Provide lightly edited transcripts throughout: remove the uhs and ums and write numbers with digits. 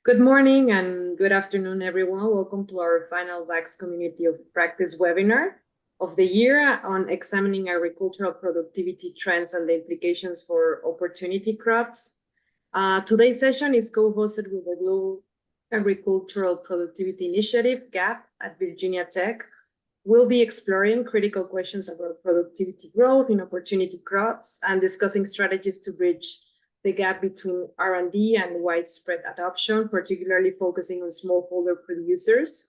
Good morning and good afternoon, everyone. Welcome to our final VAX Community of Practice webinar of the year on examining agricultural productivity trends and the implications for opportunity crops. Today's session is co-hosted with the Global Agricultural Productivity Initiative, GAP, at Virginia Tech. We'll be exploring critical questions about productivity growth in opportunity crops and discussing strategies to bridge the gap between R&D and widespread adoption, particularly focusing on smallholder producers.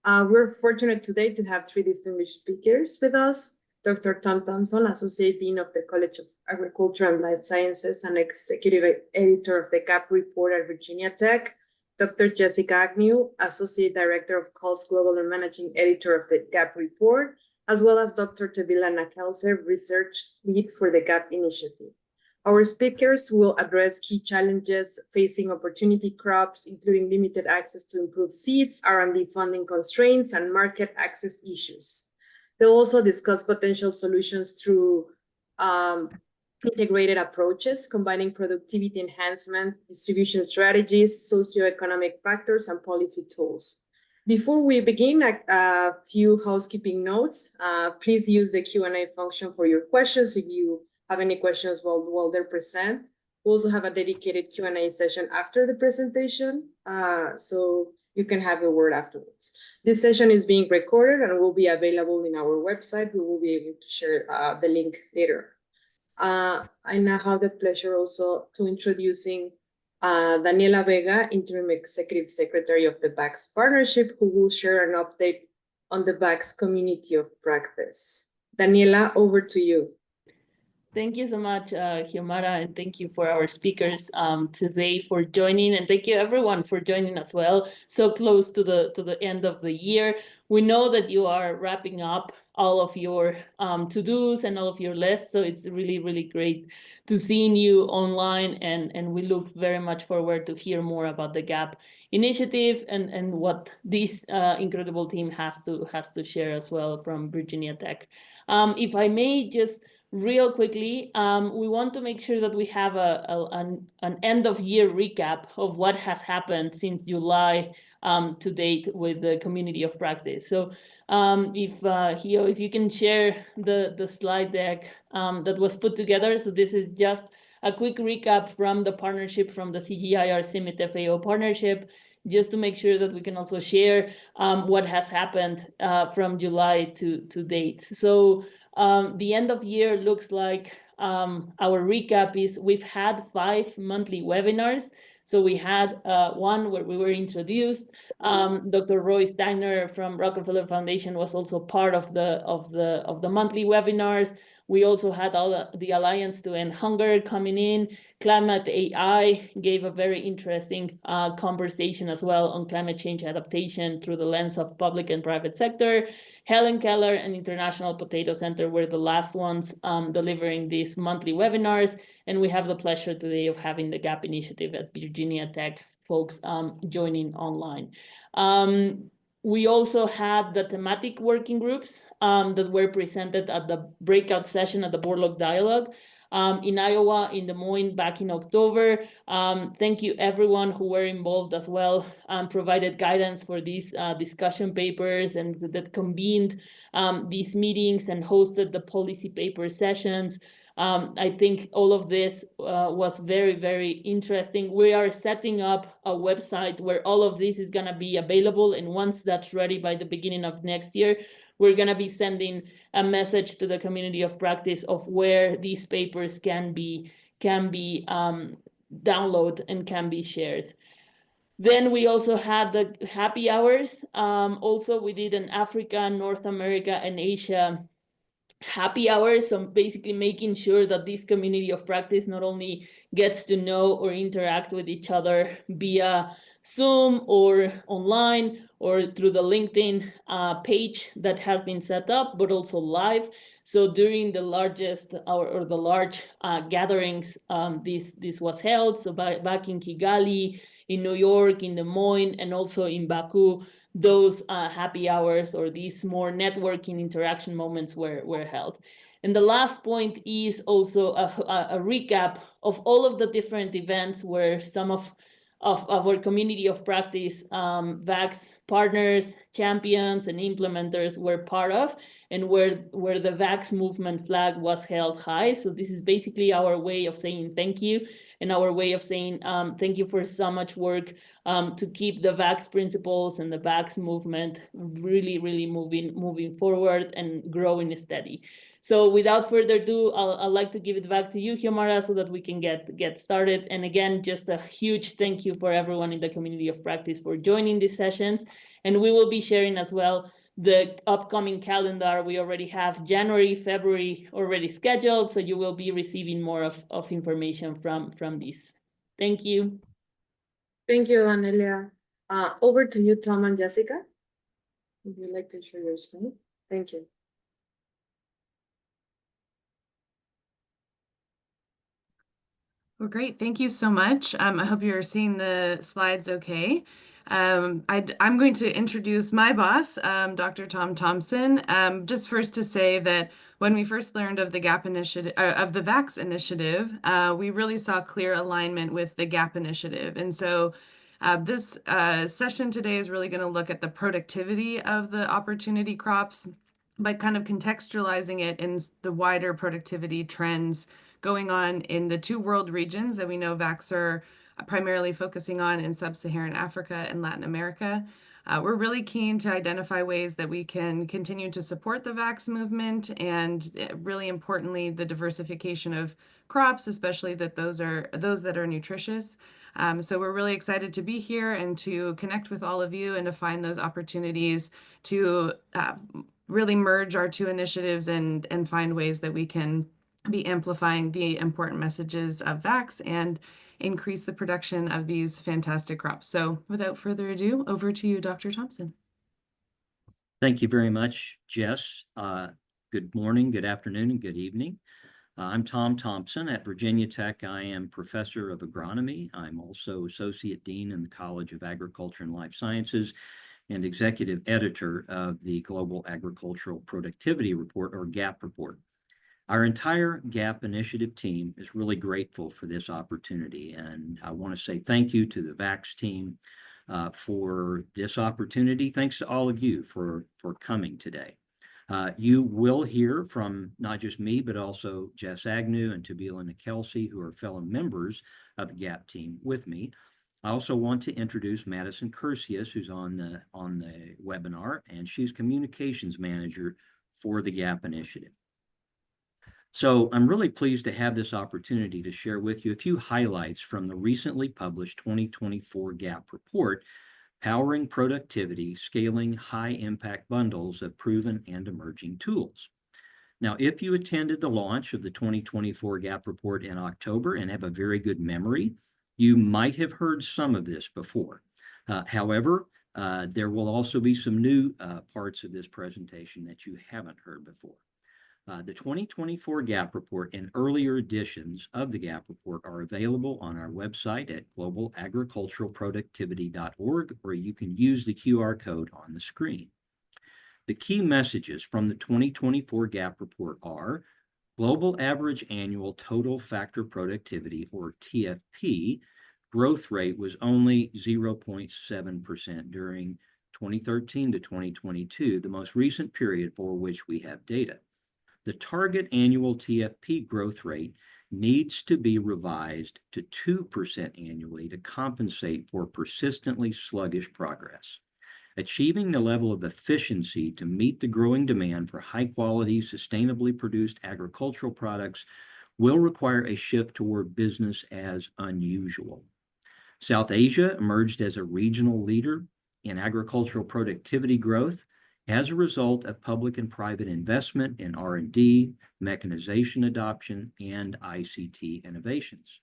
We're fortunate today to have three distinguished speakers with us. Dr. Tom Thompson, Associate Dean of the College of Agriculture and Life Sciences and Executive Editor of the GAP Report at Virginia Tech. Dr. Jessica Agnew, Associate Director of CALS Global and Managing Editor of the GAP Report, as well as Dr. Tevila Nakelser, Research Lead for the GAP Initiative. Our speakers will address key challenges facing opportunity crops, including limited access to improved seeds, R&D funding constraints, and market access issues. They'll also discuss potential solutions through integrated approaches, combining productivity enhancement, distribution strategies, socioeconomic factors, and policy tools. Before we begin, a few housekeeping notes. Please use the Q&A function for your questions if you have any questions while they're present. We also have a dedicated Q&A session after the presentation, so you can have a word afterwards. This session is being recorded and will be available in our website. We will be able to share the link later. I now have the pleasure also to introducing Daniela Vega, Interim Executive Secretary of the VAX Partnership, who will share an update on the VAX Community of Practice. Daniela, over to you. Thank you so much, Xiomara, and thank you for our speakers today for joining, and thank you everyone for joining as well. So close to the end of the year. We know that you are wrapping up all of your to-dos and all of your lists, so it's really, really great to seeing you online, and we look very much forward to hear more about the GAP initiative and what this incredible team has to share as well from Virginia Tech. If I may just real quickly, we want to make sure that we have an end-of-year recap of what has happened since July to date with the community of practice. So if you can share the slide deck that was put together. So this is just a quick recap from the partnership, from the CGIAR CIMMYT FAO partnership, just to make sure that we can also share what has happened from July to date. So the end of year looks like our recap is we've had 5 monthly webinars. So we had one where we were introduced. Dr. Roy Steiner from Rockefeller Foundation was also part of the monthly webinars. We also had all the Alliance to End Hunger coming in. Climate AI gave a very interesting conversation as well on climate change adaptation through the lens of public and private sector. Helen Keller and International Potato Center were the last ones delivering these monthly webinars. And we have the pleasure today of having the GAP initiative at Virginia Tech folks joining online. We also had the thematic working groups that were presented at the breakout session at the Borlaug Dialogue in Iowa, in Des Moines, back in October. Thank you everyone who were involved as well, provided guidance for these discussion papers and that convened these meetings and hosted the policy paper sessions. I think all of this was very, very interesting. We are setting up a website where all of this is going to be available. And once that's ready by the beginning of next year, we're going to be sending a message to the community of practice of where these papers can be downloaded and can be shared. Then we also had the happy hours. Also, we did an Africa, North America, and Asia happy hours, so basically making sure that this community of practice not only gets to know or interact with each other via Zoom or online or through the LinkedIn page that has been set up, but also live. So during the largest or the large gatherings, this was held. So back in Kigali, in New York, in Des Moines, and also in Baku, those happy hours or these more networking interaction moments were held. And the last point is also a recap of all of the different events where some of of our community of practice, VAX partners, champions, and implementers were part of, and where the VAX movement flag was held high. So this is basically our way of saying thank you, and our way of saying thank you for so much work to keep the VAX principles and the VAX movement really, really moving forward and growing steady. So without further ado, I'd like to give it back to you, Xiomara, so that we can get started. And again, just a huge thank you for everyone in the community of practice for joining these sessions. And we will be sharing as well the upcoming calendar. We already have January, February already scheduled, so you will be receiving more of information from this. Thank you. Thank you, Anelia. Over to you, Tom and Jessica. Would you like to share your screen? Thank you. Well, great. Thank you so much. I hope you're seeing the slides okay. I'm going to introduce my boss, Dr. Tom Thompson. Just first to say that when we first learned of the GAP initiative, of the VAX initiative, we really saw clear alignment with the GAP initiative. And so this session today is really going to look at the productivity of the opportunity crops by kind of contextualizing it in the wider productivity trends going on in the two world regions that we know VAX are primarily focusing on in sub-Saharan Africa and Latin America. We're really keen to identify ways that we can continue to support the VAX movement and really importantly, the diversification of crops, especially those that are nutritious. So we're really excited to be here and to connect with all of you and to find those opportunities to really merge our two initiatives and find ways that we can be amplifying the important messages of VAX and increase the production of these fantastic crops. So without further ado, over to you, Dr. Thompson. Thank you very much, Jess. Good morning, good afternoon, and good evening. I'm Tom Thompson at Virginia Tech. I am professor of agronomy. I'm also associate dean in the College of Agriculture and Life Sciences and executive editor of the Global Agricultural Productivity Report, or GAP report. Our entire GAP initiative team is really grateful for this opportunity, and I want to say thank you to the VAX team for this opportunity. Thanks to all of you for coming today. You will hear from not just me, but also Jess Agnew and Tabila Kelsey, who are fellow members of the GAP team with me. I also want to introduce Madison Cursius, who's on the webinar, and she's communications manager for the GAP initiative. So I'm really pleased to have this opportunity to share with you a few highlights from the recently published 2024 GAP report, Powering Productivity, Scaling High-Impact Bundles of Proven and Emerging Tools. Now, if you attended the launch of the 2024 GAP report in October and have a very good memory, you might have heard some of this before. However, there will also be some new parts of this presentation that you haven't heard before. The 2024 GAP report and earlier editions of the GAP report are available on our website at globalagriculturalproductivity.org, or you can use the QR code on the screen. The key messages from the 2024 GAP report are: global average annual total factor productivity, or TFP, growth rate was only 0.7% during 2013 to 2022, the most recent period for which we have data. The target annual TFP growth rate needs to be revised to 2% annually to compensate for persistently sluggish progress. Achieving the level of efficiency to meet the growing demand for high-quality, sustainably produced agricultural products will require a shift toward business as unusual. South Asia emerged as a regional leader in agricultural productivity growth as a result of public and private investment in R&D, mechanization adoption, and ICT innovations.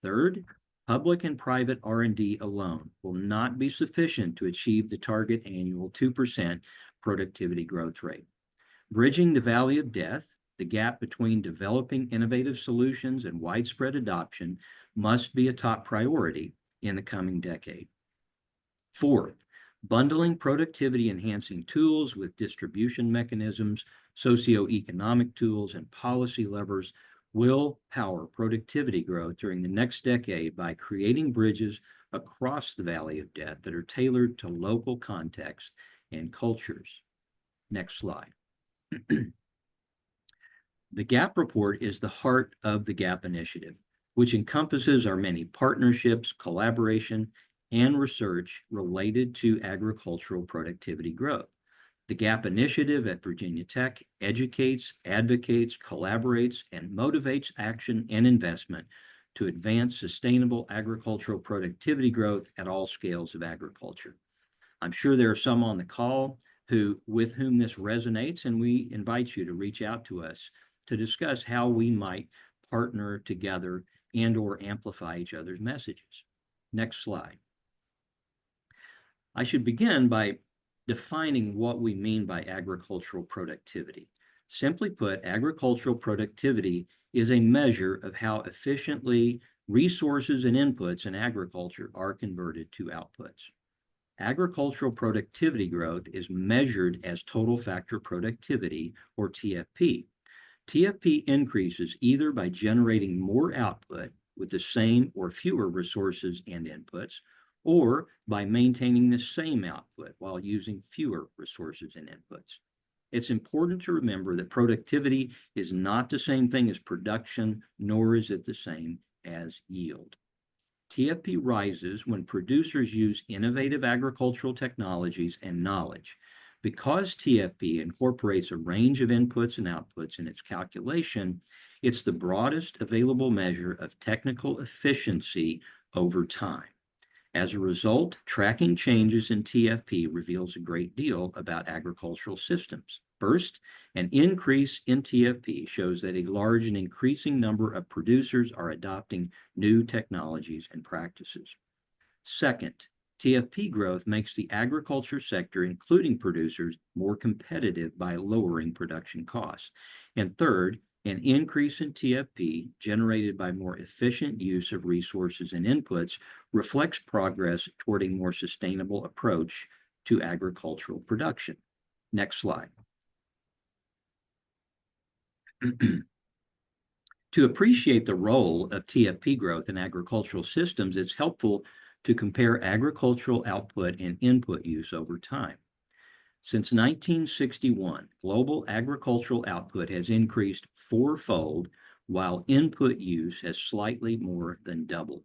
Third, public and private R&D alone will not be sufficient to achieve the target annual 2% productivity growth rate. Bridging the valley of death, the gap between developing innovative solutions and widespread adoption, must be a top priority in the coming decade. Fourth, bundling productivity-enhancing tools with distribution mechanisms, socioeconomic tools, and policy levers will power productivity growth during the next decade by creating bridges across the Valley of Death that are tailored to local context and cultures. Next slide. The GAP report is the heart of the GAP initiative, which encompasses our many partnerships, collaboration, and research related to agricultural productivity growth. The GAP initiative at Virginia Tech educates, advocates, collaborates, and motivates action and investment to advance sustainable agricultural productivity growth at all scales of agriculture. I'm sure there are some on the call with whom this resonates, and we invite you to reach out to us to discuss how we might partner together and/or amplify each other's messages. Next slide. I should begin by defining what we mean by agricultural productivity. Simply put, agricultural productivity is a measure of how efficiently resources and inputs in agriculture are converted to outputs. Agricultural productivity growth is measured as total factor productivity, or TFP. TFP increases either by generating more output with the same or fewer resources and inputs, or by maintaining the same output while using fewer resources and inputs. It's important to remember that productivity is not the same thing as production, nor is it the same as yield. TFP rises when producers use innovative agricultural technologies and knowledge. Because TFP incorporates a range of inputs and outputs in its calculation, it's the broadest available measure of technical efficiency over time. As a result, tracking changes in TFP reveals a great deal about agricultural systems. First, an increase in TFP shows that a large and increasing number of producers are adopting new technologies and practices. Second, TFP growth makes the agriculture sector, including producers, more competitive by lowering production costs. And third, an increase in TFP generated by more efficient use of resources and inputs reflects progress toward a more sustainable approach to agricultural production. Next slide. To appreciate the role of TFP growth in agricultural systems, it's helpful to compare agricultural output and input use over time. Since 1961, global agricultural output has increased fourfold, while input use has slightly more than doubled.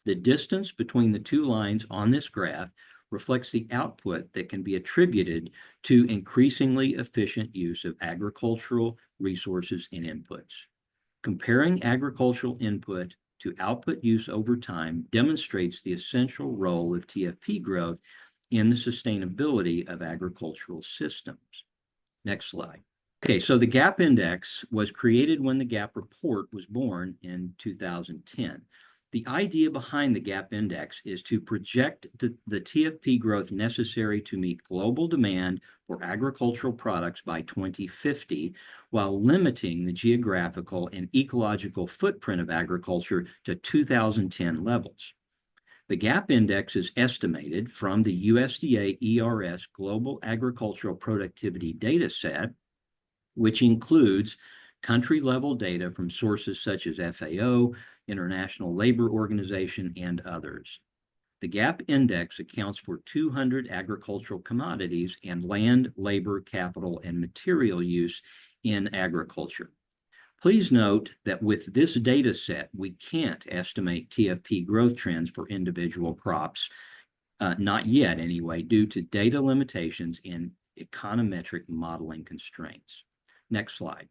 The distance between the two lines on this graph reflects the output that can be attributed to increasingly efficient use of agricultural resources and inputs. Comparing agricultural input to output use over time demonstrates the essential role of TFP growth in the sustainability of agricultural systems. Next slide. Okay, so the GAP index was created when the GAP report was born in 2010. The idea behind the GAP index is to project the TFP growth necessary to meet global demand for agricultural products by 2050, while limiting the geographical and ecological footprint of agriculture to 2010 levels. The GAP index is estimated from the USDA ERS Global Agricultural Productivity Data Set, which includes country-level data from sources such as FAO, International Labor Organization, and others. The GAP index accounts for 200 agricultural commodities and land, labor, capital, and material use in agriculture. Please note that with this data set, we can't estimate TFP growth trends for individual crops, not yet anyway, due to data limitations and econometric modeling constraints. Next slide.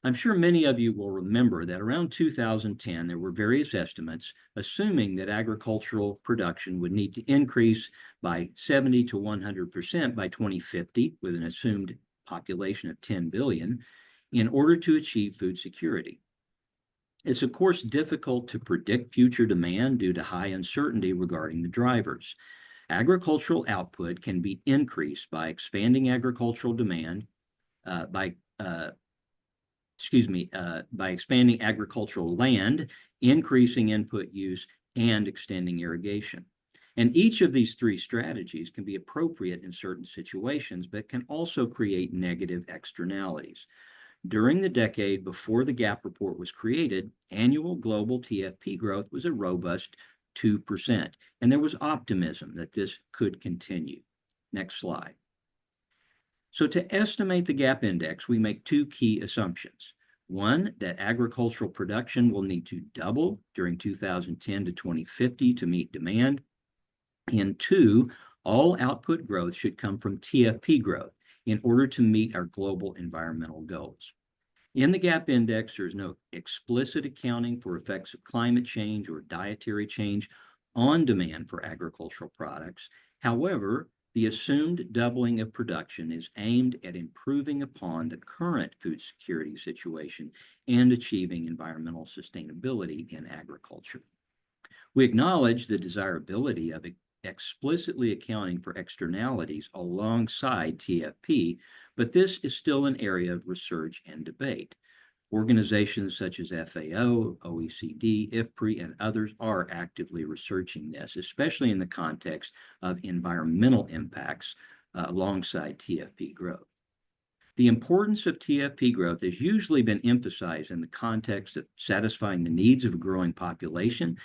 I'm sure many of you will remember that around 2010, there were various estimates assuming that agricultural production would need to increase by 70 to 100% by 2050, with an assumed population of 10 billion, in order to achieve food security. It's of course difficult to predict future demand due to high uncertainty regarding the drivers. Agricultural output can be increased by expanding agricultural demand, by expanding agricultural land, increasing input use, and extending irrigation. And each of these three strategies can be appropriate in certain situations, but can also create negative externalities. During the decade before the GAP report was created, annual global TFP growth was a robust 2%, and there was optimism that this could continue. Next slide. So to estimate the GAP index, we make two key assumptions. One, that agricultural production will need to double during 2010 to 2050 to meet demand. And two, all output growth should come from TFP growth in order to meet our global environmental goals. In the GAP index, there's no explicit accounting for effects of climate change or dietary change on demand for agricultural products. However, the assumed doubling of production is aimed at improving upon the current food security situation and achieving environmental sustainability in agriculture. We acknowledge the desirability of explicitly accounting for externalities alongside TFP, but this is still an area of research and debate. Organizations such as FAO, OECD, IFPRI, and others are actively researching this, especially in the context of environmental impacts alongside TFP growth. The importance of TFP growth has usually been emphasized in the context of satisfying the needs of a growing population,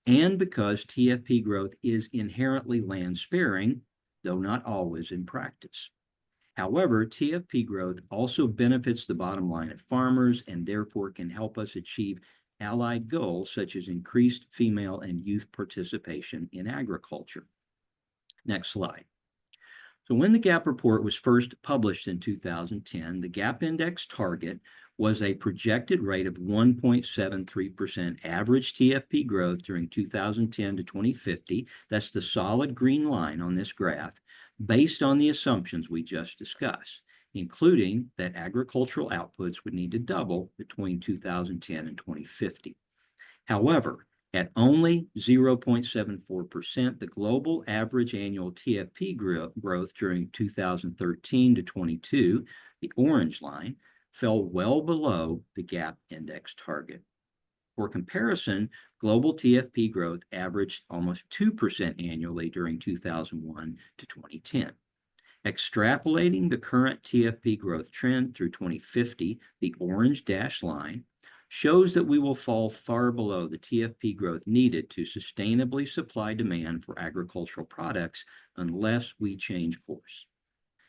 and because TFP growth is inherently land sparing, though not always in practice. However, TFP growth also benefits the bottom line of farmers and therefore can help us achieve allied goals such as increased female and youth participation in agriculture. Next slide. So when the GAP report was first published in 2010, the GAP index target was a projected rate of 1.73% average TFP growth during 2010 to 2050. That's the solid green line on this graph, based on the assumptions we just discussed, including that agricultural outputs would need to double between 2010 and 2050. However, at only 0.74%, the global average annual TFP growth during 2013 to 22, the orange line, fell well below the GAP index target. For comparison, global TFP growth averaged almost 2% annually during 2001 to 2010. Extrapolating the current TFP growth trend through 2050, the orange dashed line, shows that we will fall far below the TFP growth needed to sustainably supply demand for agricultural products unless we change course.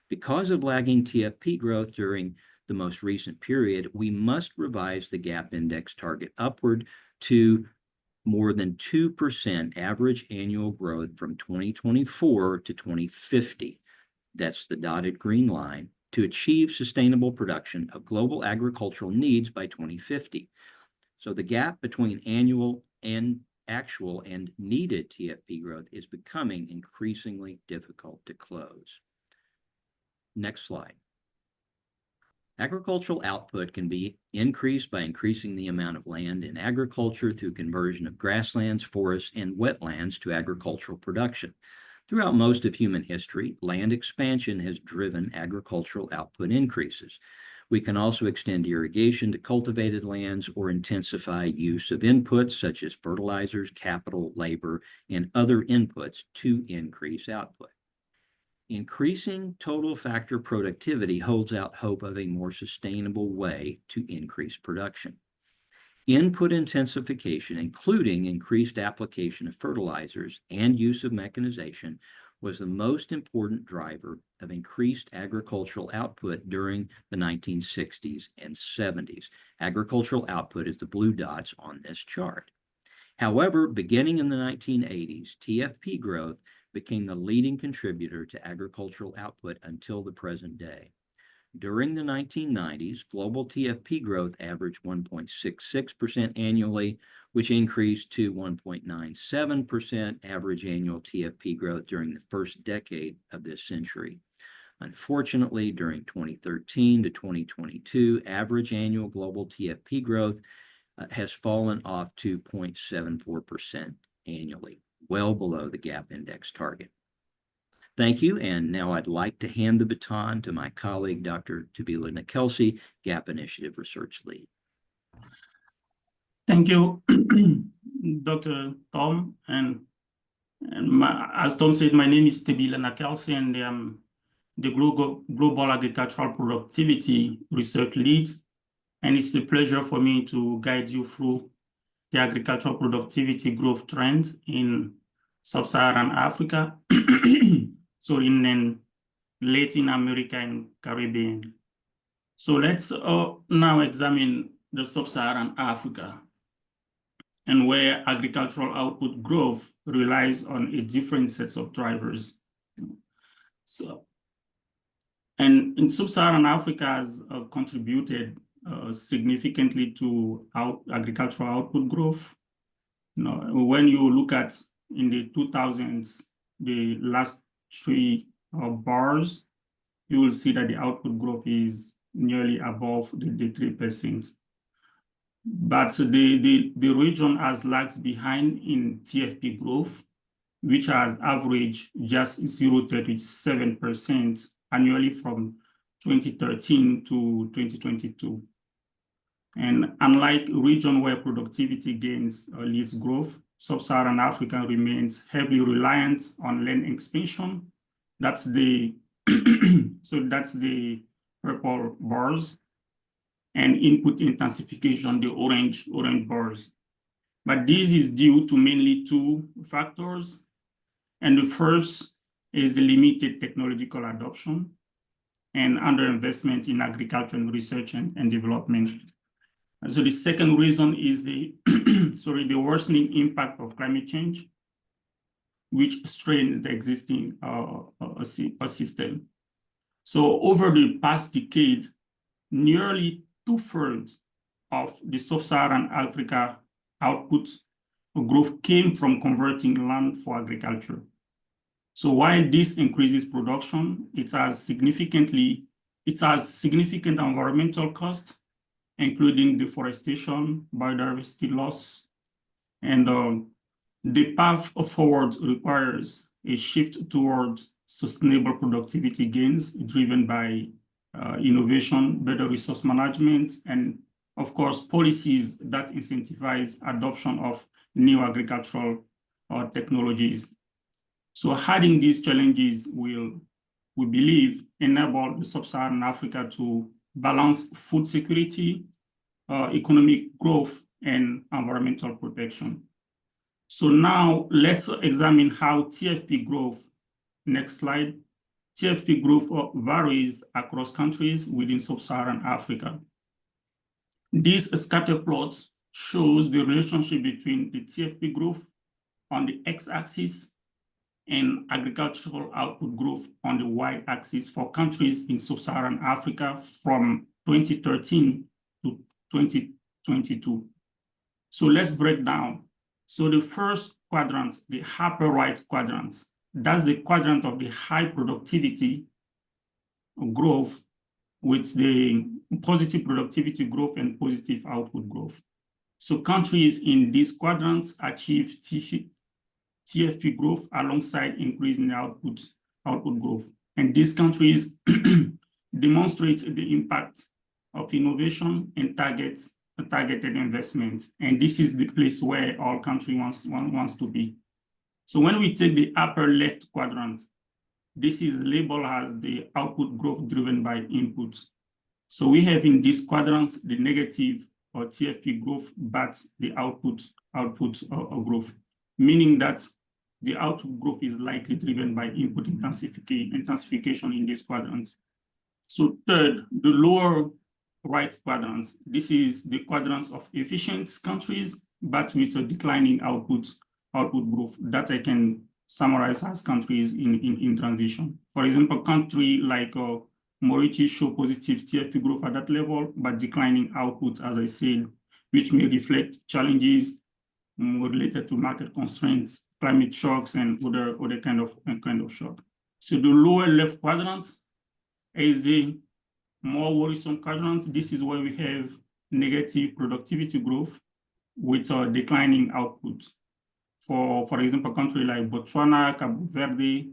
Because of lagging TFP growth during the most recent period, we must revise the GAP index target upward to more than 2% average annual growth from 2024 to 2050. That's the dotted green line, to achieve sustainable production of global agricultural needs by 2050. So the gap between actual and needed TFP growth is becoming increasingly difficult to close. Next slide. Agricultural output can be increased by increasing the amount of land in agriculture through conversion of grasslands, forests, and wetlands to agricultural production. Throughout most of human history, land expansion has driven agricultural output increases. We can also extend irrigation to cultivated lands or intensify use of inputs such as fertilizers, capital, labor, and other inputs to increase output. Increasing total factor productivity holds out hope of a more sustainable way to increase production. Input intensification, including increased application of fertilizers and use of mechanization, was the most important driver of increased agricultural output during the 1960s and 70s. Agricultural output is the blue dots on this chart. However, beginning in the 1980s, TFP growth became the leading contributor to agricultural output until the present day. During the 1990s, global TFP growth averaged 1.66% annually, which increased to 1.97% average annual TFP growth during the first decade of this century. Unfortunately, during 2013 to 2022, average annual global TFP growth has fallen off to 0.74% annually, well below the GAP index target. Thank you, and now I'd like to hand the baton to my colleague, Dr. Tabila Nakelsey, GAP Initiative Research Lead. Thank you, Dr. Tom. As Tom said, my name is Tabila Nakelsey, and I'm the Global Agricultural Productivity Research Lead and it's a pleasure for me to guide you through the agricultural productivity growth trends in Sub-Saharan Africa, so in Latin America and Caribbean. So let's now examine the Sub-Saharan Africa, and where agricultural output growth relies on a different sets of drivers. So, and in Sub-Saharan Africa has contributed significantly to agricultural output growth. When you look at in the 2000s, the last three bars, you will see that the output growth is nearly above the 3%. But the region has lagged behind in TFP growth, which has averaged just 0.37% annually from 2013 to 2022. And unlike a region where productivity gains leads growth, Sub-Saharan Africa remains heavily reliant on land expansion. That's the so that's the purple bars, and input intensification, the orange bars. But this is due to mainly two factors. And the first is the limited technological adoption and underinvestment in agriculture and research and development. And so the second reason is the the worsening impact of climate change, which strains the existing system. So over the past decade, nearly 2/3 of the Sub-Saharan Africa output growth came from converting land for agriculture. So while this increases production, it has significant environmental costs, including deforestation, biodiversity loss, and the path forward requires a shift towards sustainable productivity gains driven by innovation, better resource management, and of course, policies that incentivize adoption of new agricultural technologies. So hiding these challenges will, we believe, enable the Sub-Saharan Africa to balance food security, economic growth, and environmental protection. So now let's examine how TFP growth, next slide, TFP growth varies across countries within Sub-Saharan Africa. This scatter plot shows the relationship between the TFP growth on the x-axis and agricultural output growth on the y-axis for countries in Sub-Saharan Africa from 2013 to 2022. So let's break down. So the first quadrant, the upper right quadrant, that's the quadrant of the high productivity growth with the positive productivity growth and positive output growth. So countries in these quadrants achieve TFP growth alongside increasing output growth. And these countries demonstrate the impact of innovation and targeted investments. And this is the place where all country wants to be. So when we take the upper left quadrant, this is labeled as the output growth driven by inputs. So we have in these quadrants the negative or TFP growth, but the output growth, meaning that the output growth is likely driven by input intensification in these quadrants. So third, the lower right quadrant, this is the quadrants of efficient countries, but with a declining output growth that I can summarize as countries in transition. For example, country like Mauritius show positive TFP growth at that level, but declining output, as I said, which may reflect challenges related to market constraints, climate shocks, and other kind of shock. So the lower left quadrant is the more worrisome quadrant. This is where we have negative productivity growth with declining output. For example, countries like Botswana, Cabo Verde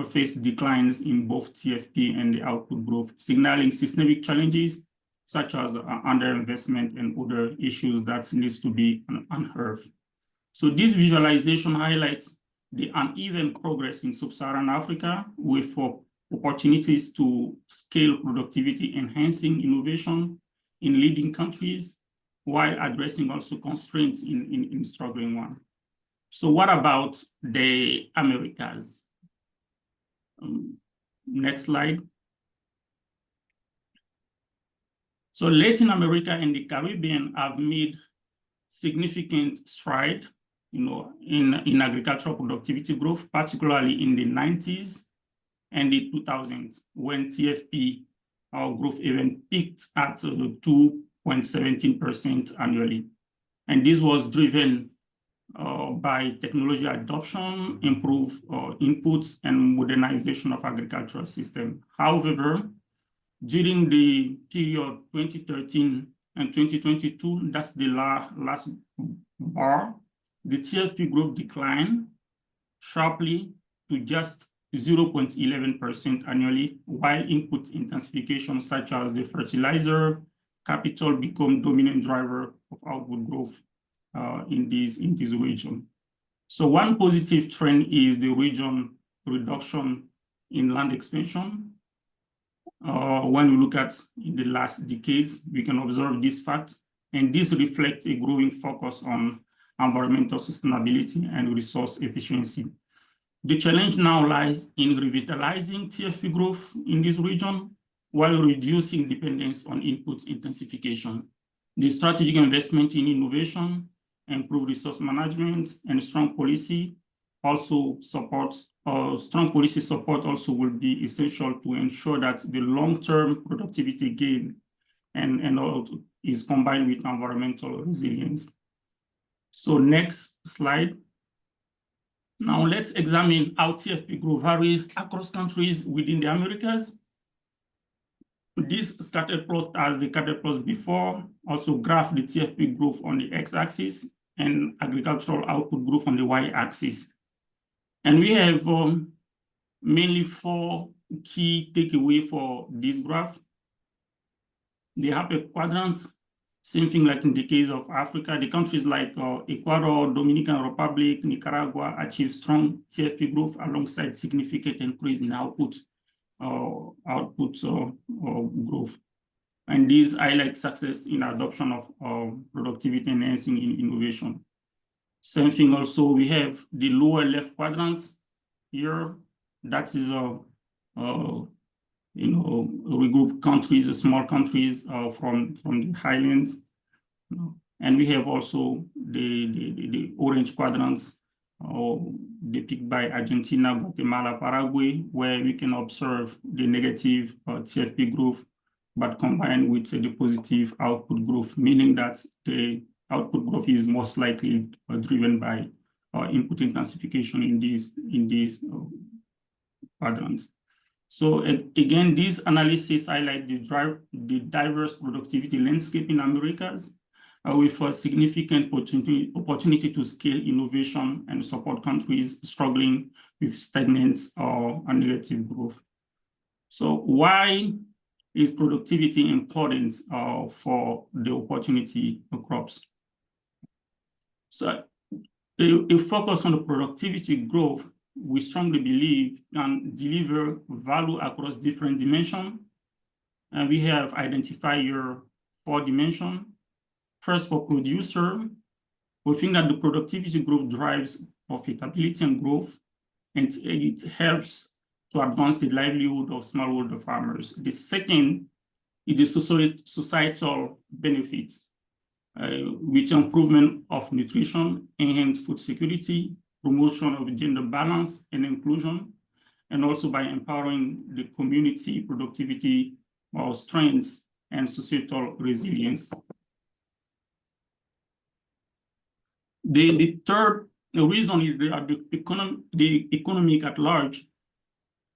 face declines in both TFP and the output growth, signaling systemic challenges such as underinvestment and other issues that needs to be unearthed. So this visualization highlights the uneven progress in Sub-Saharan Africa with opportunities to scale productivity, enhancing innovation, in leading countries, while addressing also constraints in struggling one. So what about the Americas? Next slide. So Latin America and the Caribbean have made significant stride, in agricultural productivity growth, particularly in the 90s and the 2000s, when TFP growth even peaked at 2.17% annually. And this was driven by technology adoption, improved inputs, and modernization of agricultural system. However, during the period 2013 and 2022, that's the last bar, the TFP growth declined sharply to just 0.11% annually, while input intensification such as the fertilizer capital become dominant driver of output growth in this region. So one positive trend is the region reduction in land expansion. When we look at in the last decades, we can observe this fact, and this reflects a growing focus on environmental sustainability and resource efficiency. The challenge now lies in revitalizing TFP growth in this region while reducing dependence on input intensification. The strategic investment in innovation, improved resource management, and strong policy support also will be essential to ensure that the long-term productivity gain is combined with environmental resilience. So next slide. Now let's examine how TFP growth varies across countries within the Americas. This scattered plot, as the scattered plots before, also graph the TFP growth on the x-axis and agricultural output growth on the y-axis. And we have mainly 4 key takeaways for this graph. The upper quadrants, same thing like in the case of Africa, the countries like Ecuador, Dominican Republic, Nicaragua achieve strong TFP growth alongside significant increase in output growth. And these highlight success in adoption of productivity enhancing in innovation. Same thing also, we have the lower left quadrants here. That is regroup countries, small countries from the highlands. And we have also the orange quadrants depicted by Argentina, Guatemala, Paraguay, where we can observe the negative TFP growth, but combined with the positive output growth, meaning that the output growth is most likely driven by input intensification in these quadrants. So again, this analysis highlights the diverse productivity landscape in Americas with a significant opportunity to scale innovation and support countries struggling with stagnant or negative growth. So why is productivity important for the opportunity of crops? So a focus on the productivity growth, we strongly believe, can deliver value across different dimensions. And we have identified your 4 dimensions. First, for producer, we think that the productivity growth drives profitability and growth, and it helps to advance the livelihood of smallholder farmers. The second is the societal benefits, with improvement of nutrition, enhanced food security, promotion of gender balance and inclusion, and also by empowering the community productivity strengths and societal resilience. The third reason is the economic at large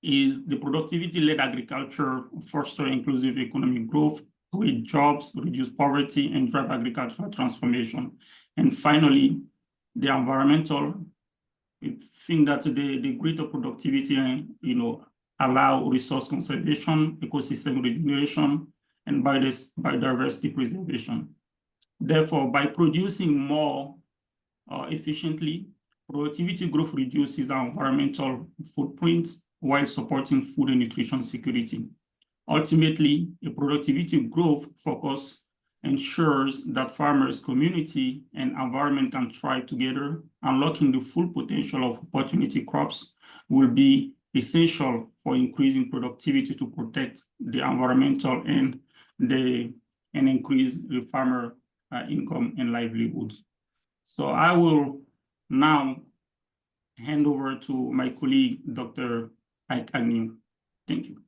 is the productivity-led agriculture foster inclusive economic growth, create jobs, reduce poverty, and drive agricultural transformation. And finally, the environmental, we think that the greater productivity, allow resource conservation, ecosystem regeneration, and biodiversity preservation. Therefore, by producing more efficiently, productivity growth reduces our environmental footprint while supporting food and nutrition security. Ultimately, a productivity growth focus ensures that farmers, community, and environment can thrive together. Unlocking the full potential of opportunity crops will be essential for increasing productivity to protect the environmental and increase the farmer income and livelihoods. So I will now hand over to my colleague, Dr. Ike Agnew. Thank you.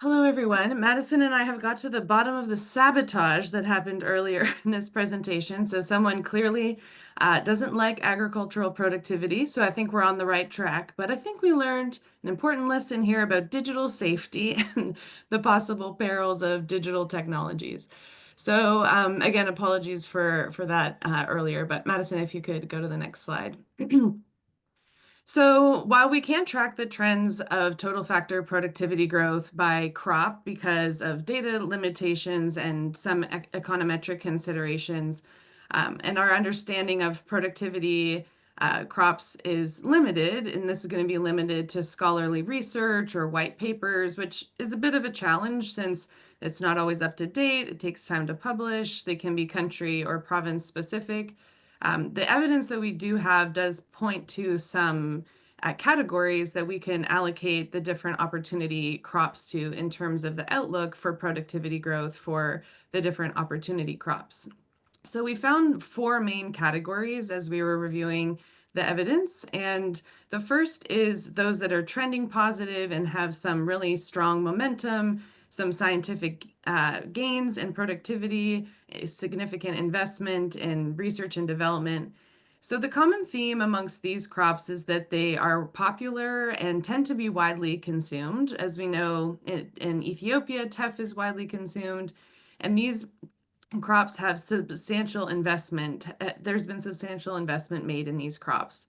Hello, everyone. Madison and I have got to the bottom of the sabotage that happened earlier in this presentation. So someone clearly doesn't like agricultural productivity. So I think we're on the right track. But I think we learned an important lesson here about digital safety and the possible perils of digital technologies. So again, apologies for that earlier. But Madison, if you could go to the next slide. So while we can't track the trends of total factor productivity growth by crop because of data limitations and some econometric considerations, and our understanding of productivity crops is limited, and this is going to be limited to scholarly research or white papers, which is a bit of a challenge since it's not always up to date. It takes time to publish. They can be country or province specific. The evidence that we do have does point to some categories that we can allocate the different opportunity crops to in terms of the outlook for productivity growth for the different opportunity crops. So we found 4 main categories as we were reviewing the evidence. And the first is those that are trending positive and have some really strong momentum, some scientific gains in productivity, a significant investment in research and development. So the common theme amongst these crops is that they are popular and tend to be widely consumed. As we know, in Ethiopia, teff is widely consumed, and these crops have substantial investment. There's been substantial investment made in these crops.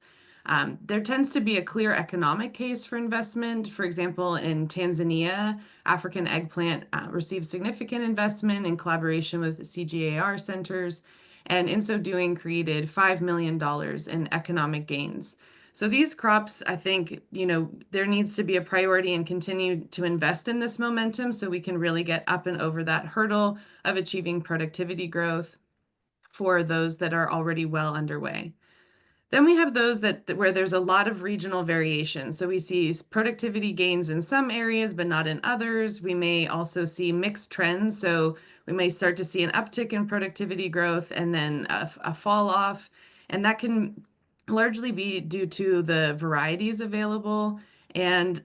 There tends to be a clear economic case for investment. For example, in Tanzania, African eggplant received significant investment in collaboration with CGAR centers, and in so doing created $5 million in economic gains. So these crops, I think, there needs to be a priority and continue to invest in this momentum so we can really get up and over that hurdle of achieving productivity growth for those that are already well underway. Then we have those where there's a lot of regional variation. So we see productivity gains in some areas, but not in others. We may also see mixed trends. So we may start to see an uptick in productivity growth and then a fall off. And that can largely be due to the varieties available. And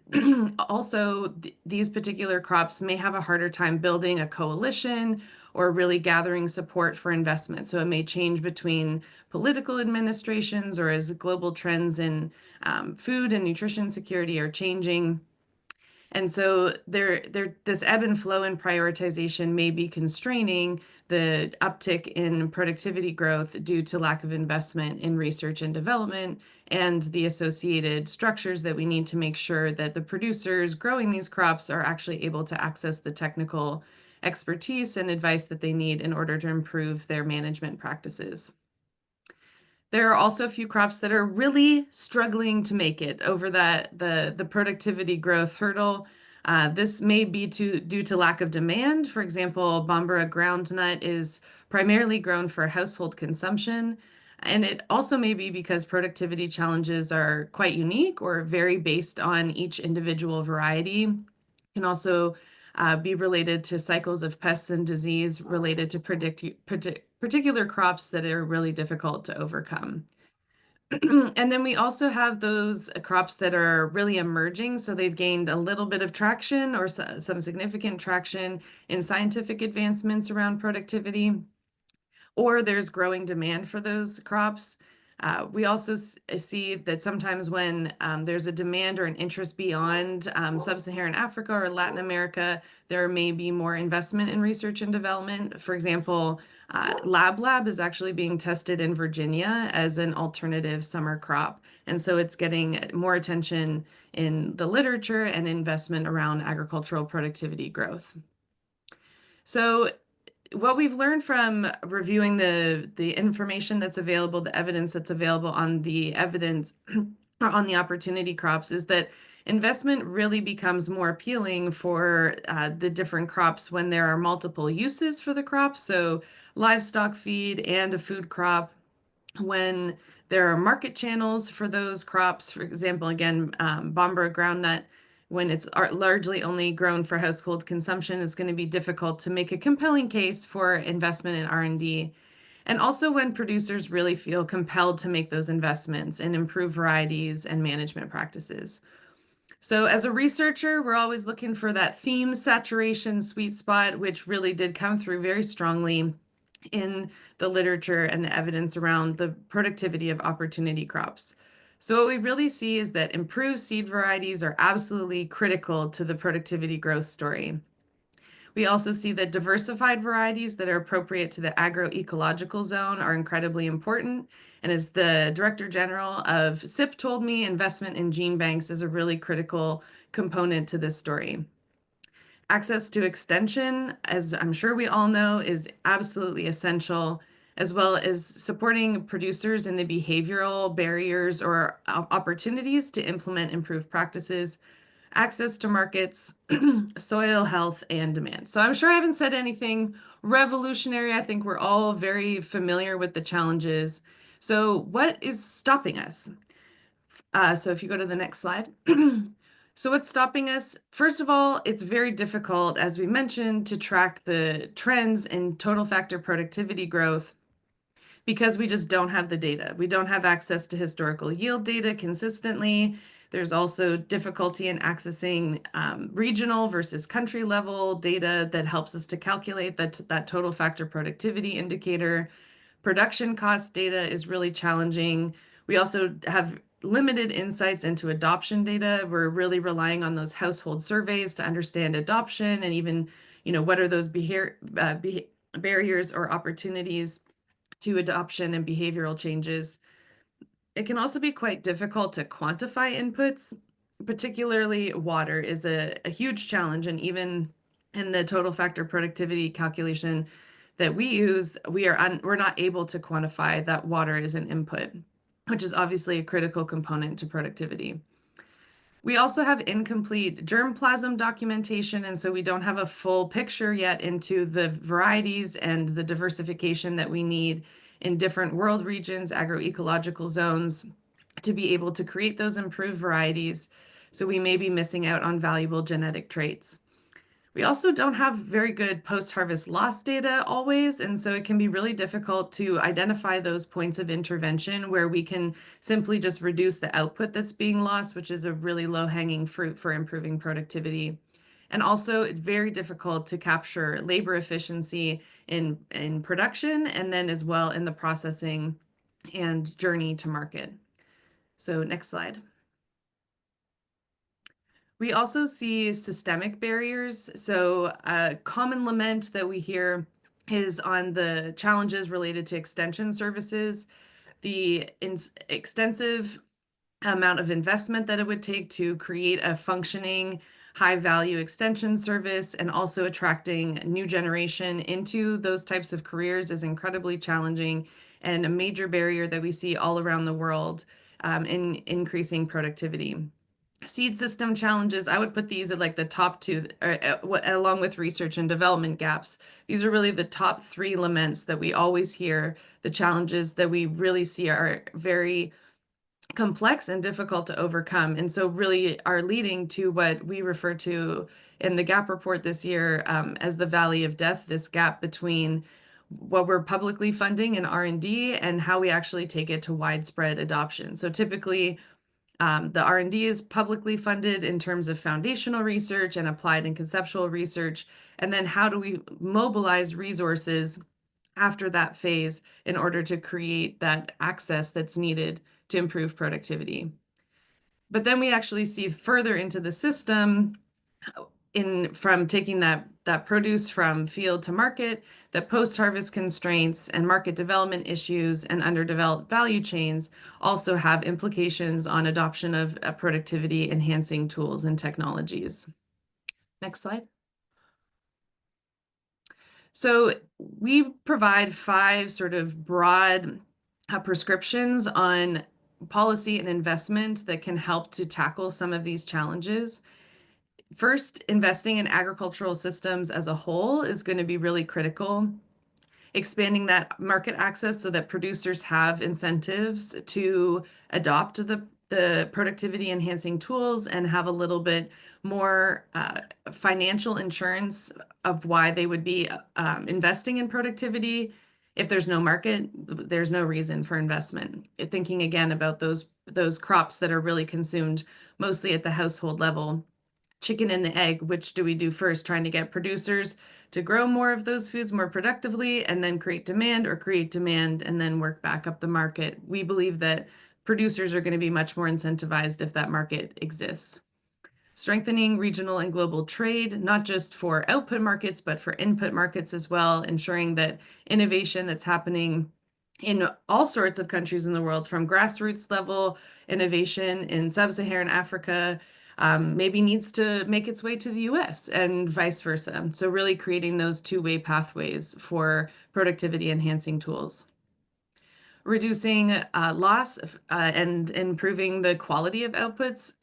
also these particular crops may have a harder time building a coalition or really gathering support for investment. So it may change between political administrations or as global trends in food and nutrition security are changing. And so this ebb and flow in prioritization may be constraining the uptick in productivity growth due to lack of investment in research and development and the associated structures that we need to make sure that the producers growing these crops are actually able to access the technical expertise and advice that they need in order to improve their management practices. There are also a few crops that are really struggling to make it over the productivity growth hurdle. This may be due to lack of demand. For example, Bambara groundnut is primarily grown for household consumption. And it also may be because productivity challenges are quite unique or vary based on each individual variety. It can also be related to cycles of pests and disease related to particular crops that are really difficult to overcome. And then we also have those crops that are really emerging. So they've gained a little bit of traction or some significant traction in scientific advancements around productivity, or there's growing demand for those crops. We also see that sometimes when there's a demand or an interest beyond sub-Saharan Africa or Latin America, there may be more investment in research and development. For example, Lab is actually being tested in Virginia as an alternative summer crop. And so it's getting more attention in the literature and investment around agricultural productivity growth. So what we've learned from reviewing the information that's available, the evidence that's available on the evidence or on the opportunity crops is that investment really becomes more appealing for the different crops when there are multiple uses for the crop. So livestock feed and a food crop. When there are market channels for those crops, for example, again, Bambara groundnut, when it's largely only grown for household consumption, is going to be difficult to make a compelling case for investment in R&D. And also when producers really feel compelled to make those investments and improve varieties and management practices. So as a researcher, we're always looking for that theme saturation sweet spot, which really did come through very strongly in the literature and the evidence around the productivity of opportunity crops. So what we really see is that improved seed varieties are absolutely critical to the productivity growth story. We also see that diversified varieties that are appropriate to the agroecological zone are incredibly important. And as the Director General of CIP told me, investment in gene banks is a really critical component to this story. Access to extension, as I'm sure we all know, is absolutely essential, as well as supporting producers in the behavioral barriers or opportunities to implement improved practices, access to markets, soil health, and demand. So I'm sure I haven't said anything revolutionary. I think we're all very familiar with the challenges. So what is stopping us? So if you go to the next slide. So what's stopping us? First of all, it's very difficult, as we mentioned, to track the trends in total factor productivity growth because we just don't have the data. We don't have access to historical yield data consistently. There's also difficulty in accessing regional versus country level data that helps us to calculate that total factor productivity indicator. Production cost data is really challenging. We also have limited insights into adoption data. We're really relying on those household surveys to understand adoption and even, what are those barriers or opportunities to adoption and behavioral changes. It can also be quite difficult to quantify inputs, particularly water is a huge challenge. And even in the total factor productivity calculation that we use, we're not able to quantify that water is an input, which is obviously a critical component to productivity. We also have incomplete germplasm documentation, and so we don't have a full picture yet into the varieties and the diversification that we need in different world regions, agroecological zones, to be able to create those improved varieties. So we may be missing out on valuable genetic traits. We also don't have very good post-harvest loss data always, and so it can be really difficult to identify those points of intervention where we can simply just reduce the output that's being lost, which is a really low-hanging fruit for improving productivity. And also it's very difficult to capture labor efficiency in production and then as well in the processing and journey to market. So next slide. We also see systemic barriers. So a common lament that we hear is on the challenges related to extension services, the extensive amount of investment that it would take to create a functioning high value extension service, and also attracting new generation into those types of careers is incredibly challenging and a major barrier that we see all around the world in increasing productivity. Seed system challenges, I would put these at like the top two, along with research and development gaps. These are really the top three laments that we always hear. The challenges that we really see are very complex and difficult to overcome, and so really are leading to what we refer to in the gap report this year as the valley of death, this gap between what we're publicly funding in R&D and how we actually take it to widespread adoption. So typically, the R&D is publicly funded in terms of foundational research and applied and conceptual research. And then how do we mobilize resources after that phase in order to create that access that's needed to improve productivity? But then we actually see further into the system from taking that produce from field to market, that post-harvest constraints and market development issues and underdeveloped value chains also have implications on adoption of productivity enhancing tools and technologies. Next slide. So we provide 5 sort of broad prescriptions on policy and investment that can help to tackle some of these challenges. First, investing in agricultural systems as a whole is going to be really critical. Expanding that market access so that producers have incentives to adopt the productivity enhancing tools and have a little bit more financial insurance of why they would be investing in productivity. If there's no market, there's no reason for investment. Thinking again about those crops that are really consumed mostly at the household level. Chicken and the egg, which do we do first? Trying to get producers to grow more of those foods more productively and then create demand, or create demand and then work back up the market? We believe that producers are going to be much more incentivized if that market exists. Strengthening regional and global trade, not just for output markets, but for input markets as well, ensuring that innovation that's happening in all sorts of countries in the world, from grassroots level innovation in sub-Saharan Africa, maybe needs to make its way to the US and vice versa. So really creating those two-way pathways for productivity enhancing tools. Reducing loss and improving the quality of outputs.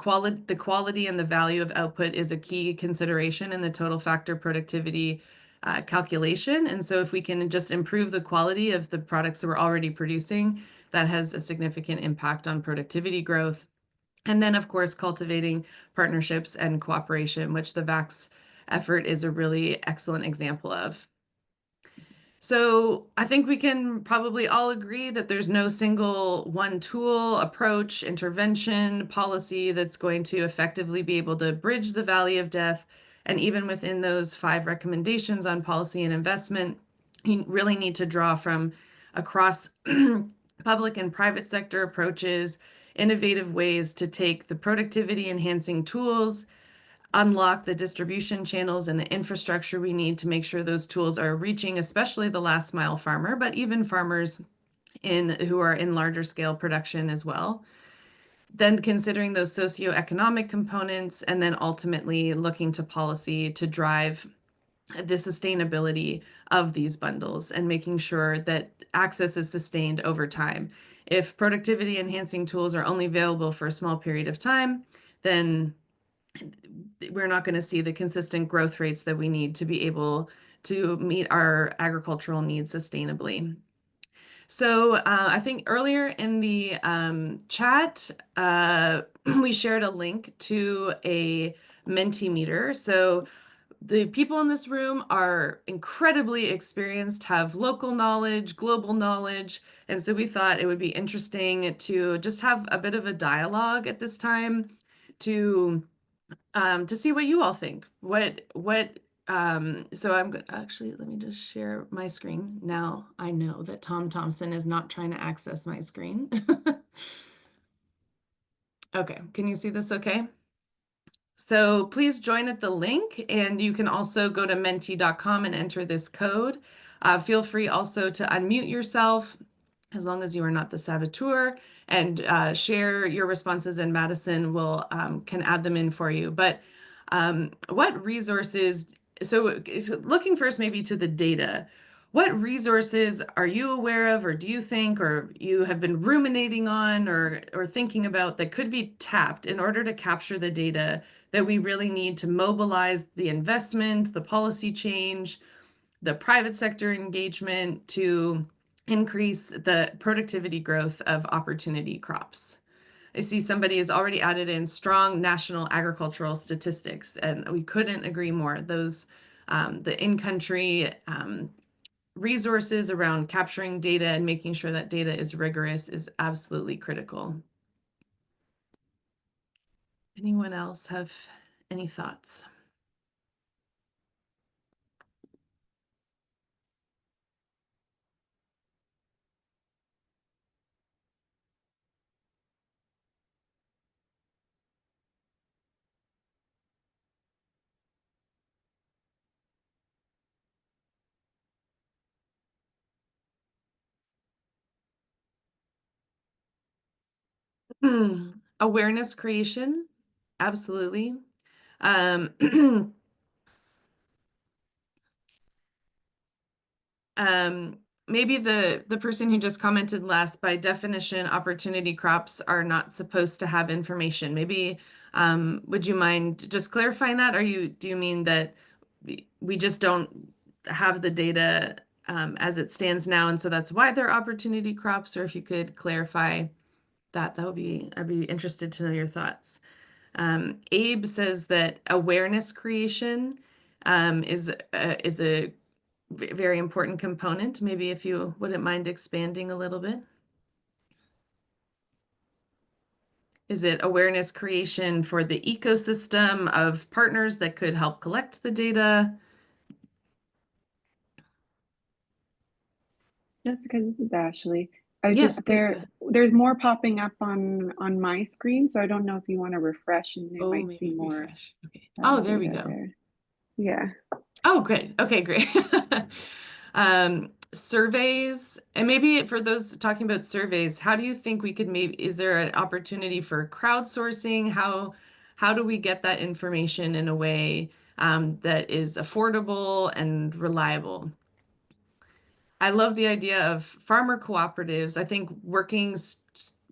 The quality and the value of output is a key consideration in the total factor productivity calculation. And so if we can just improve the quality of the products that we're already producing, that has a significant impact on productivity growth. And then, of course, cultivating partnerships and cooperation, which the VAX effort is a really excellent example of. So I think we can probably all agree that there's no single one tool, approach, intervention, policy that's going to effectively be able to bridge the valley of death. And even within those 5 recommendations on policy and investment, you really need to draw from across public and private sector approaches, innovative ways to take the productivity enhancing tools, unlock the distribution channels and the infrastructure we need to make sure those tools are reaching, especially the last mile farmer, but even farmers who are in larger scale production as well. Then considering those socioeconomic components, and then ultimately looking to policy to drive the sustainability of these bundles and making sure that access is sustained over time. If productivity enhancing tools are only available for a small period of time, then we're not going to see the consistent growth rates that we need to be able to meet our agricultural needs sustainably. So I think earlier in the chat, we shared a link to a Mentimeter. So the people in this room are incredibly experienced, have local knowledge, global knowledge, and so we thought it would be interesting to just have a bit of a dialogue at this time to see what you all think. So I'm good. Actually, let me just share my screen. Now I know that Tom Thompson is not trying to access my screen. Okay, can you see this okay? So please join at the link, and you can also go to menti.com and enter this code. Feel free also to unmute yourself, as long as you are not the saboteur, and share your responses, and Madison will can add them in for you. But what resources, so looking first maybe to the data, what resources are you aware of, or do you think, or you have been ruminating on, or thinking about, that could be tapped in order to capture the data that we really need to mobilize the investment, the policy change, the private sector engagement to increase the productivity growth of opportunity crops? I see somebody has already added in strong national agricultural statistics, and we couldn't agree more. Those, the in-country resources around capturing data and making sure that data is rigorous is absolutely critical. Anyone else have any thoughts? Awareness creation, absolutely. maybe the person who just commented last, by definition, opportunity crops are not supposed to have information. Maybe would you mind just clarifying that? Do you mean that we just don't have the data as it stands now, and so that's why they're opportunity crops? Or if you could clarify that would be, I'd be interested to know your thoughts. Abe says that awareness creation is a very important component. Maybe if you wouldn't mind expanding a little bit. Is it awareness creation for the ecosystem of partners that could help collect the data? Jessica, this is Ashley. I Yes, just please go ahead. there's more popping up on my screen, so I don't know if you want to refresh and you Oh, might see maybe more refresh. Okay. Oh, there we data go. there. Yeah. Oh, good. Okay, great. Surveys, and maybe for those talking about surveys, how do you think we could is there an opportunity for crowdsourcing? How do we get that information in a way that is affordable and reliable? I love the idea of farmer cooperatives. I think working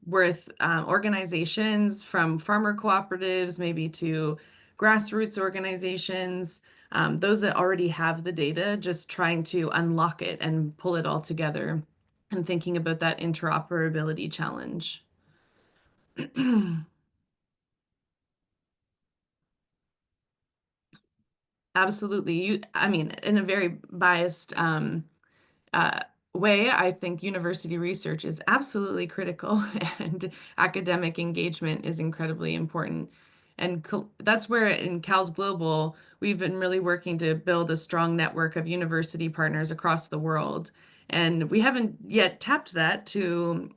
with organizations, from farmer cooperatives maybe to grassroots organizations, those that already have the data, just trying to unlock it and pull it all together, and thinking about that interoperability challenge. Absolutely. I mean, in a very biased uh, way, I think university research is absolutely critical and academic engagement is incredibly important. And that's where in CALS Global, we've been really working to build a strong network of university partners across the world. And we haven't yet tapped that to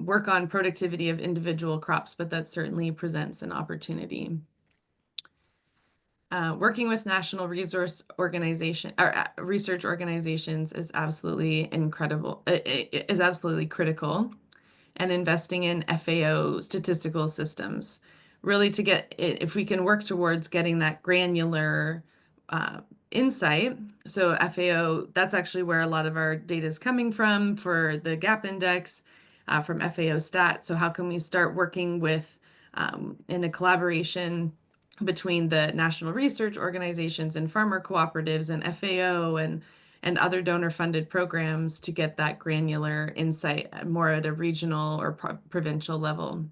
work on productivity of individual crops, but that certainly presents an opportunity. Working with national resource organization or research organizations is absolutely incredible. It is absolutely critical, and investing in FAO statistical systems, really to get it, if we can work towards getting that granular insight. So FAO, that's actually where a lot of our data is coming from for the gap index from FAO stat. So how can we start working with in a collaboration between the national research organizations and farmer cooperatives and FAO and other donor-funded programs to get that granular insight more at a regional or provincial level.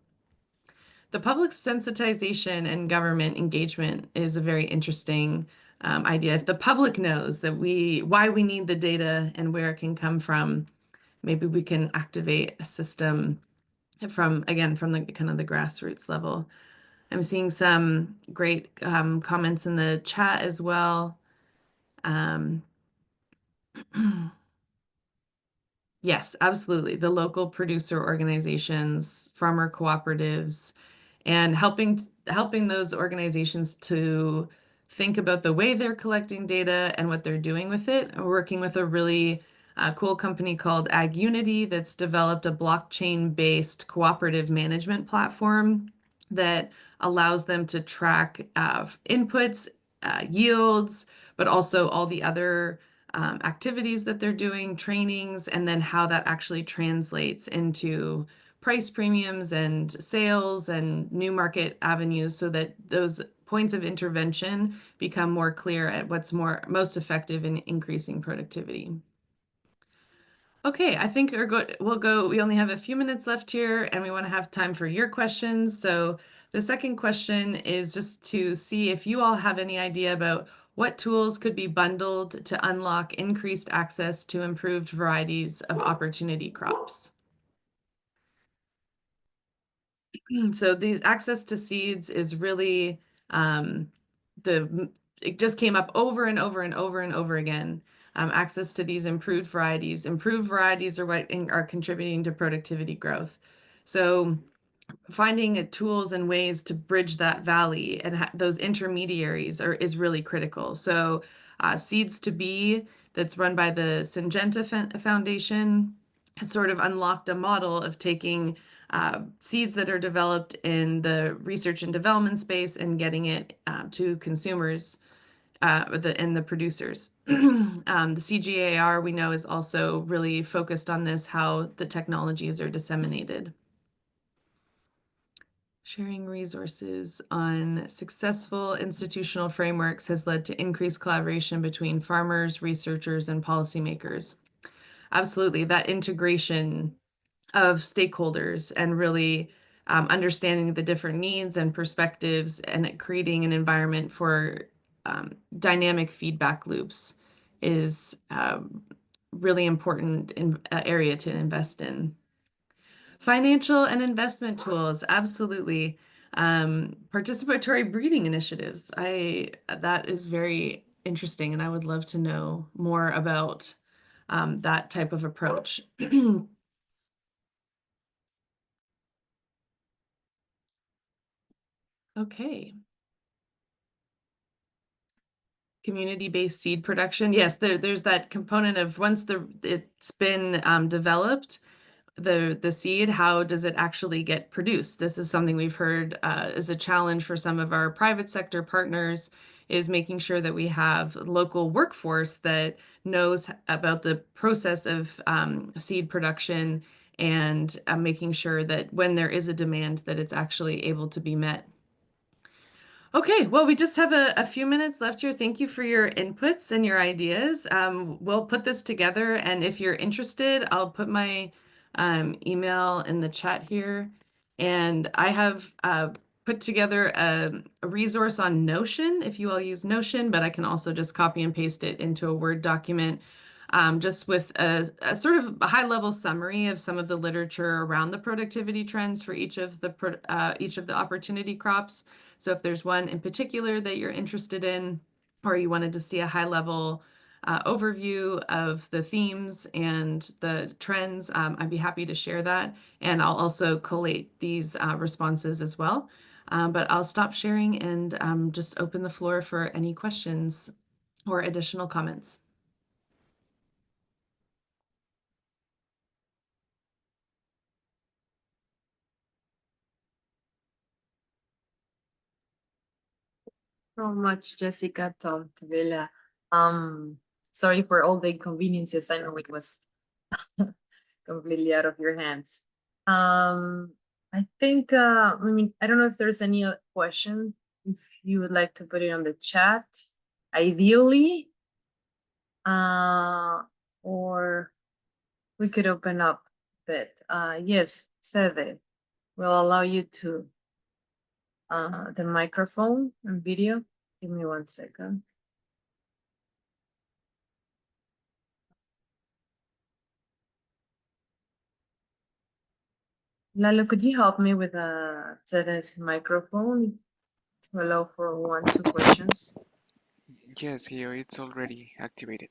The public sensitization and government engagement is a very interesting idea. If the public knows that why we need the data and where it can come from, maybe we can activate a system from the kind of the grassroots level. I'm seeing some great comments in the chat as well. Yes, absolutely. The local producer organizations, farmer cooperatives, and helping those organizations to think about the way they're collecting data and what they're doing with it. We're working with a really cool company called Ag Unity that's developed a blockchain-based cooperative management platform that allows them to track inputs, yields, but also all the other activities that they're doing, trainings, and then how that actually translates into price premiums and sales and new market avenues, so that those points of intervention become more clear at what's most effective in increasing productivity. Okay, I think we'll go. We only have a few minutes left here, and we want to have time for your questions. So the second question is just to see if you all have any idea about what tools could be bundled to unlock increased access to improved varieties of opportunity crops. So these access to seeds is really it just came up over and over and over and over again. Access to these improved varieties. Improved varieties are what are contributing to productivity growth. So finding tools and ways to bridge that valley and those intermediaries is really critical. So Seeds to Be, that's run by the Syngenta Foundation, has sort of unlocked a model of taking seeds that are developed in the research and development space and getting it to consumers and the producers. The CGAR, we know, is also really focused on this, how the technologies are disseminated. Sharing resources on successful institutional frameworks has led to increased collaboration between farmers, researchers, and policymakers. Absolutely, that integration of stakeholders and really understanding the different needs and perspectives and creating an environment for dynamic feedback loops is really important area to invest in. Financial and investment tools, absolutely. Participatory breeding initiatives. That is very interesting, and I would love to know more about that type of approach. Okay. Community-based seed production. Yes, there's that component of once it's been developed, the seed, how does it actually get produced? This is something we've heard is a challenge for some of our private sector partners, is making sure that we have local workforce that knows about the process of seed production and making sure that when there is a demand that it's actually able to be met. Okay, well, we just have a few minutes left here. Thank you for your inputs and your ideas. We'll put this together, and if you're interested, I'll put my email in the chat here. And I have put together a resource on Notion, if you all use Notion, but I can also just copy and paste it into a Word document, just with a sort of a high-level summary of some of the literature around the productivity trends for each of the opportunity crops. So if there's one in particular that you're interested in, or you wanted to see a high-level overview of the themes and the trends, I'd be happy to share that. And I'll also collate these responses as well. But I'll stop sharing and just open the floor for any questions or additional comments. So much, Jessica, Tom, Tavila. Sorry for all the inconveniences. I know it was completely out of your hands. I think, I mean, I don't know if there's any question. If you would like to put it on the chat, ideally, or we could open up a bit. Yes, Sede, will allow you to the microphone and video. Give me 1 second. Lalo, could you help me with Sede's microphone to allow for 1-2 questions? Yes, here it's already activated.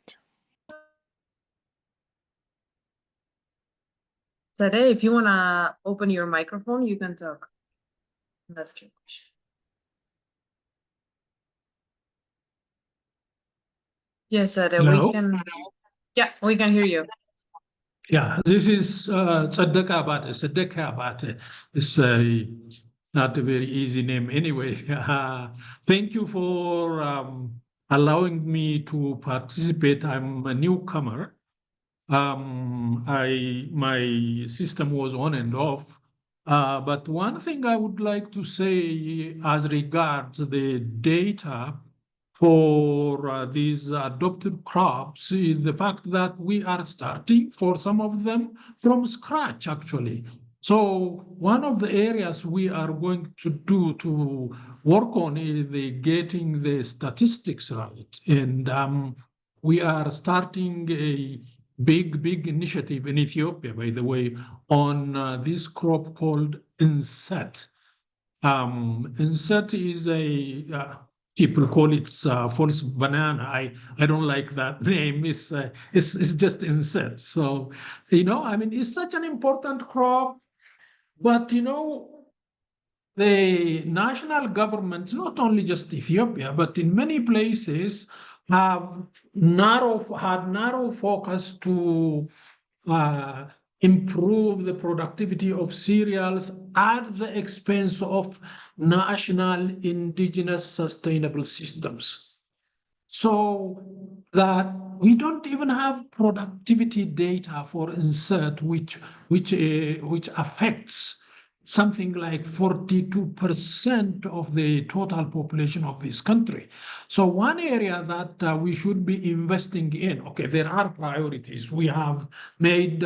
Sede, if you wanna open your microphone, you can talk. Ask your question. Yes, Sede, we can. Yeah, we can hear you. Yeah, this is Tzadaka Abate. Tzadaka Abate is not a very easy name anyway. Thank you for allowing me to participate. I'm a newcomer. My system was on and off. But one thing I would like to say as regards the data for these adopted crops is the fact that we are starting for some of them from scratch, actually. So one of the areas we are going to do to work on is getting the statistics right. And we are starting a big initiative in Ethiopia, by the way, on this crop called inset. Inset is people call it false banana. I don't like that name. It's just inset. So, I mean, it's such an important crop, but, the national governments, not only just Ethiopia, but in many places, have had narrow focus to improve the productivity of cereals at the expense of national indigenous sustainable systems. So that we don't even have productivity data for insert, which affects something like 42% of the total population of this country. So one area that we should be investing in, okay, there are priorities. We have made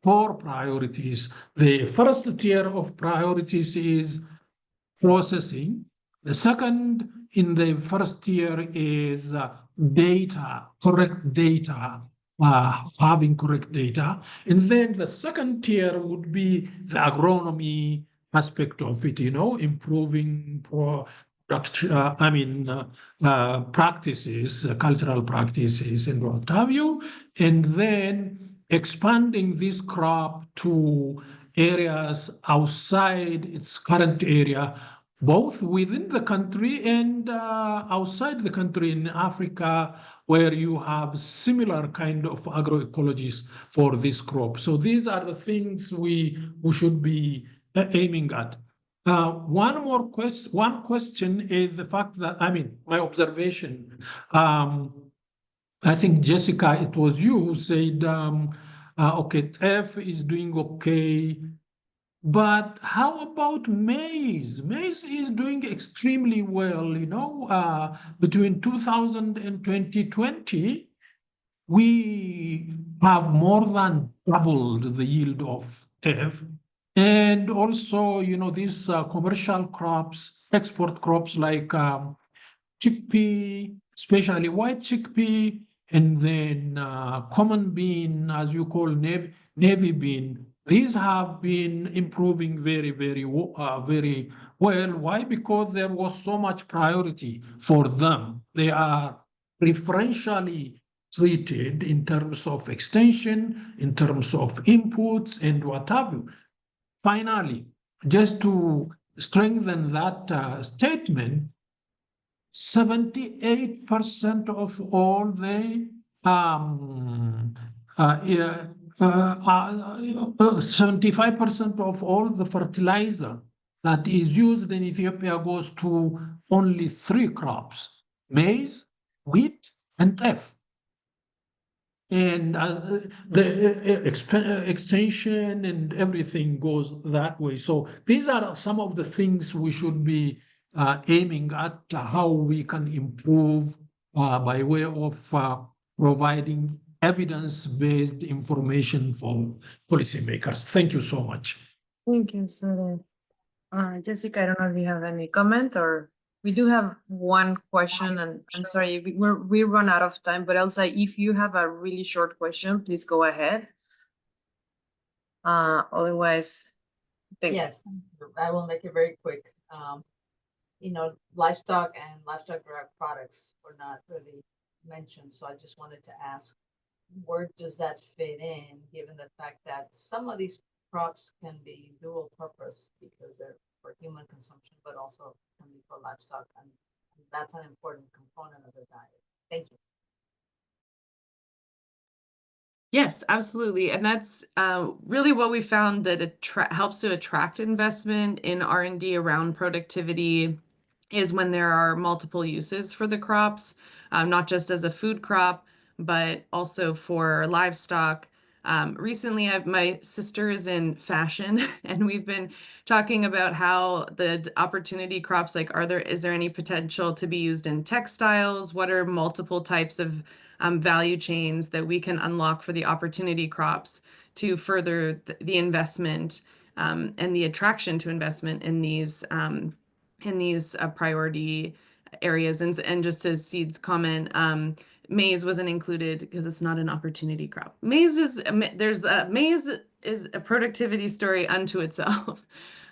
4 priorities. The first tier of priorities is processing. The second in the first tier is data, correct data, having correct data. And then the second tier would be the agronomy aspect of it, improving practices, cultural practices and what have you. And then expanding this crop to areas outside its current area, both within the country and outside the country in Africa, where you have similar kind of agroecologies for this crop. So these are the things we should be aiming at. One question is the fact that, my observation, I think, Jessica, it was you who said, okay, F is doing okay, but how about maize? Maize is doing extremely well, between 2000 and 2020, we have more than doubled the yield of F. And also, these commercial crops, export crops like chickpea, especially white chickpea, and then common bean, as you call navy bean. These have been improving very, very well. Why? Because there was so much priority for them. They are preferentially treated in terms of extension, in terms of inputs, and what have you. Finally, just to strengthen that statement, 78% of all the 75% of all the fertilizer that is used in Ethiopia goes to only 3 crops: maize, wheat, and teff. And the extension and everything goes that way. So these are some of the things we should be aiming at, how we can improve by way of providing evidence-based information for policymakers. Thank you so much. Thank you, Sure. Jessica, I don't know if you have any comment, or we do have one question, and I'm sorry, we run out of time, but Elsa, if you have a really short question, please go ahead. Otherwise, thank you. Yes, I will make it very quick. Livestock and livestock-derived products were not really mentioned, so I just wanted to ask, where does that fit in, given the fact that some of these crops can be dual purpose because they're for human consumption, but also can be for livestock, and that's an important component of the diet. Thank you. Yes, absolutely. And that's really what we found, that helps to attract investment in R&D around productivity is when there are multiple uses for the crops, not just as a food crop, but also for livestock. Recently, my sister is in fashion, and we've been talking about how the opportunity crops, like, is there any potential to be used in textiles? What are multiple types of value chains that we can unlock for the opportunity crops to further the investment and the attraction to investment in these priority areas? And just as Seed's comment, maize wasn't included because it's not an opportunity crop. Maize is a productivity story unto itself.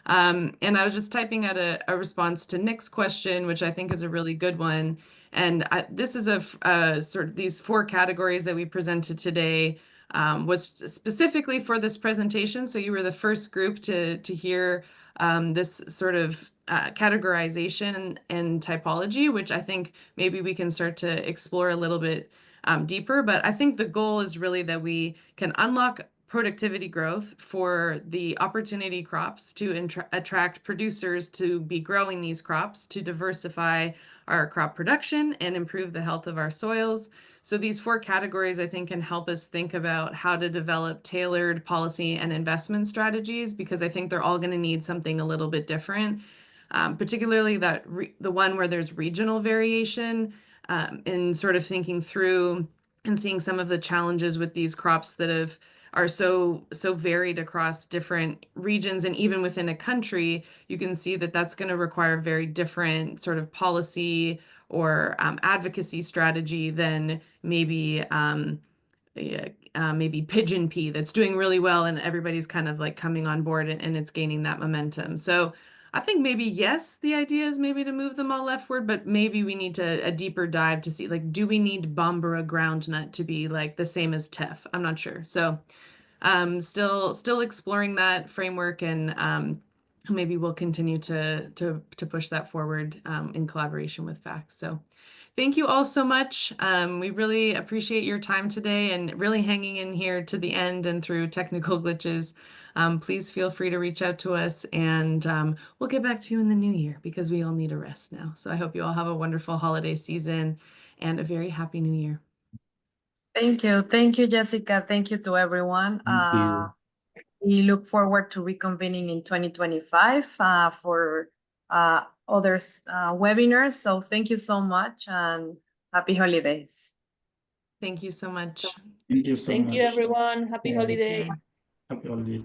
And I was just typing out a response to Nick's question, which I think is a really good one. And this is sort of these 4 categories that we presented today was specifically for this presentation. So you were the first group to hear this sort of categorization and typology, which I think maybe we can start to explore a little bit deeper. But I think the goal is really that we can unlock productivity growth for the opportunity crops to attract producers to be growing these crops, to diversify our crop production and improve the health of our soils. So these 4 categories, I think, can help us think about how to develop tailored policy and investment strategies, because I think they're all going to need something a little bit different, particularly the one where there's regional variation, in sort of thinking through and seeing some of the challenges with these crops that are so varied across different regions, and even within a country, you can see that that's going to require very different sort of policy or advocacy strategy than maybe maybe pigeon pea that's doing really well and everybody's kind of like coming on board and it's gaining that momentum. So I think maybe, yes, the idea is maybe to move them all leftward, but maybe we need a deeper dive to see, like, do we need Bambara groundnut to be like the same as teff? I'm not sure. So still exploring that framework, and maybe we'll continue to push that forward in collaboration with FACTS. So thank you all so much. We really appreciate your time today and really hanging in here to the end and through technical glitches. Please feel free to reach out to us, and we'll get back to you in the new year because we all need a rest now. So I hope you all have a wonderful holiday season and a very happy new year. Thank you. Thank you, Jessica. Thank you to everyone. Thank you. We look forward to reconvening in 2025 for other webinars. So thank you so much and happy holidays. Thank you so much. Thank you so much. Thank you, everyone. Happy Take holiday. care. Happy holiday.